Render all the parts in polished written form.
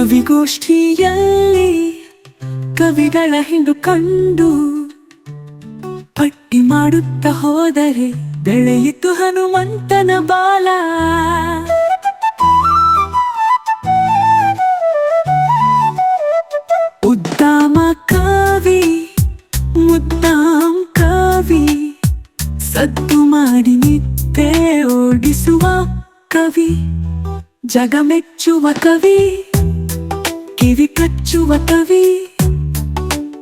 ಕವಿಗೋಷ್ಠಿಯಲ್ಲಿ ಕವಿಗಳ ಹಿಂಡು ಕಂಡು ಪಟ್ಟಿ ಮಾಡುತ್ತಾ ಹೋದರೆ ಬೆಳೆಯಿತು ಹನುಮಂತನ ಬಾಲ. ಉದ್ದಾಮ ಕವಿ, ಮುದ್ದಾಂ ಕವಿ, ಸದ್ದು ಮಾಡಿ ನಿದ್ದೆ ಓಡಿಸುವ ಕವಿ, ಜಗ ಮೆಚ್ಚುವ ಕವಿ, ಕಿವಿ ಕಚ್ಚುವ ಕವಿ,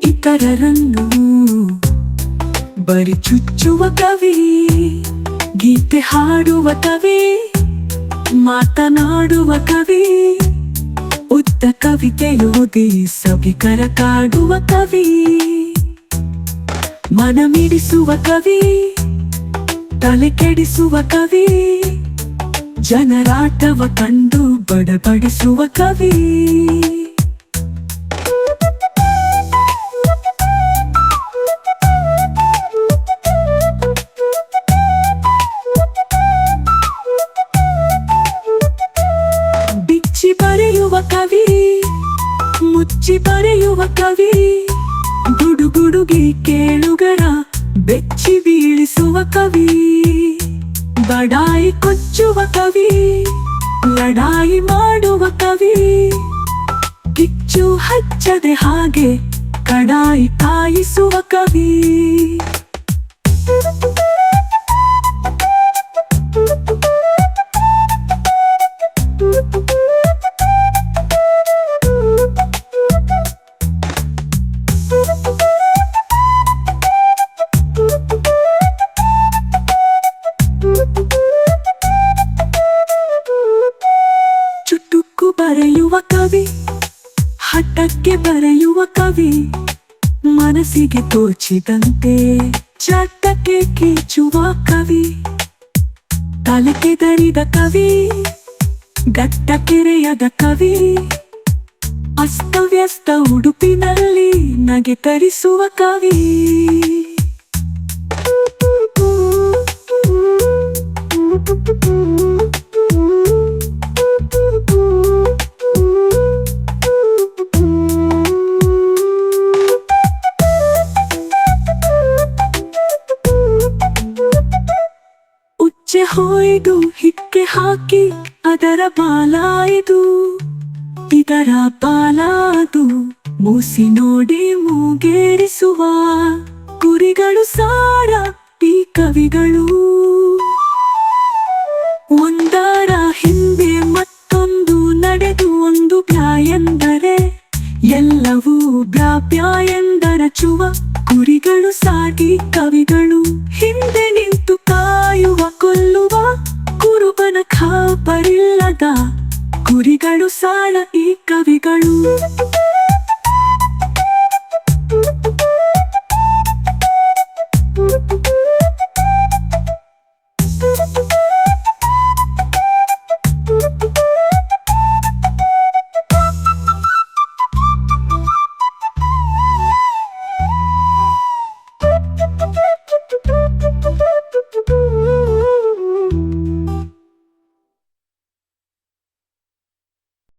ಇತರರನ್ನು ಬರಿ ಚುಚ್ಚುವ ಕವಿ, ಗೀತೆ ಹಾಡುವ ಕವಿ, ಮಾತನಾಡುವ ಕವಿ, ಉದ್ದ ಕವಿತೆಯೋದಿ ಸಭಿಕರ ಕಾಡುವ ಕವಿ, ಮನಮಿಡಿಸುವ ಕವಿ, ತಲೆ ಕೆಡಿಸುವ ಕವಿ, ಜನರಾಟವ ಕಂಡು ಬಡಬಡಿಸುವ ಕವಿ. ಬಿಚ್ಚಿ ಬರೆಯುವ ಕವಿ, ಮುಚ್ಚಿ ಬರೆಯುವ ಕವಿ, ಗುಡುಗುಡುಗಿ ಕೇಳುಗರ ಬೆಚ್ಚಿ ಬೀಳಿಸುವ ಕವಿ, ಬಡಾಯಿ ಕೊಚ್ಚುವ ಕವಿ, ಲಡಾಯಿ ಮಾಡುವ ಕವಿ, ಕಿಚ್ಚು ಹಚ್ಚದೆ ಹಾಗೆ ಕಡಾಯಿ ಕಾಯಿಸುವ ಕವಿ. ಚುಟುಕು ಬರೆಯುವ ಕವಿ, ಹಠಕ್ಕೆ ಬರೆಯುವ ಕವಿ, ಮನಸ್ಸಿಗೆ ತೋಚಿದಂತೆ ಚಟಕ್ಕೆ ಕೀಚುವ ಕವಿ, ತಲೆ ಕೆದರಿದ ಕವಿ, ಗಟ್ಟ ಕೆರೆಯದ ಕವಿ, ಅಸ್ತವ್ಯಸ್ತ ಉಡುಪಿನಲ್ಲಿ ನಗೆ ತರಿಸುವ ಕವಿ. ಉಚ್ಚೆ ಹೊಯ್ದು ಹಿಕ್ಕೆ ಹಾಕಿ ಅದರ ಬಾಲಾಯ್ದು, ಇದರ ಬಾಲಾದು ಮೂಸಿ ನೋಡಿ ಮೂಗೇರಿಸುವ ಕುರಿಗಳು ಸಾರ ಈ ಕವಿಗಳು. ಒಂದರ ಹಿಂದೆ ಮತ್ತೊಂದು ನಡೆದು ಒಂದು ಎಂದರೆ ಎಲ್ಲವೂ ಬ್ರಾಪ್ಯ ಎಂದರಚುವ ಕುರಿಗಳು ಸಾಗಿ ಕವಿಗಳು. ಹಿಂದೆ ನಿಂತು ಕಾಯುವ ಕೊಲ್ಲುವ ಕುರುಬನ ಖಾಪರಿಲ್ಲದ ಕುರಿಗಳು ಸಾಳ ಈ ಕವಿಗಳು.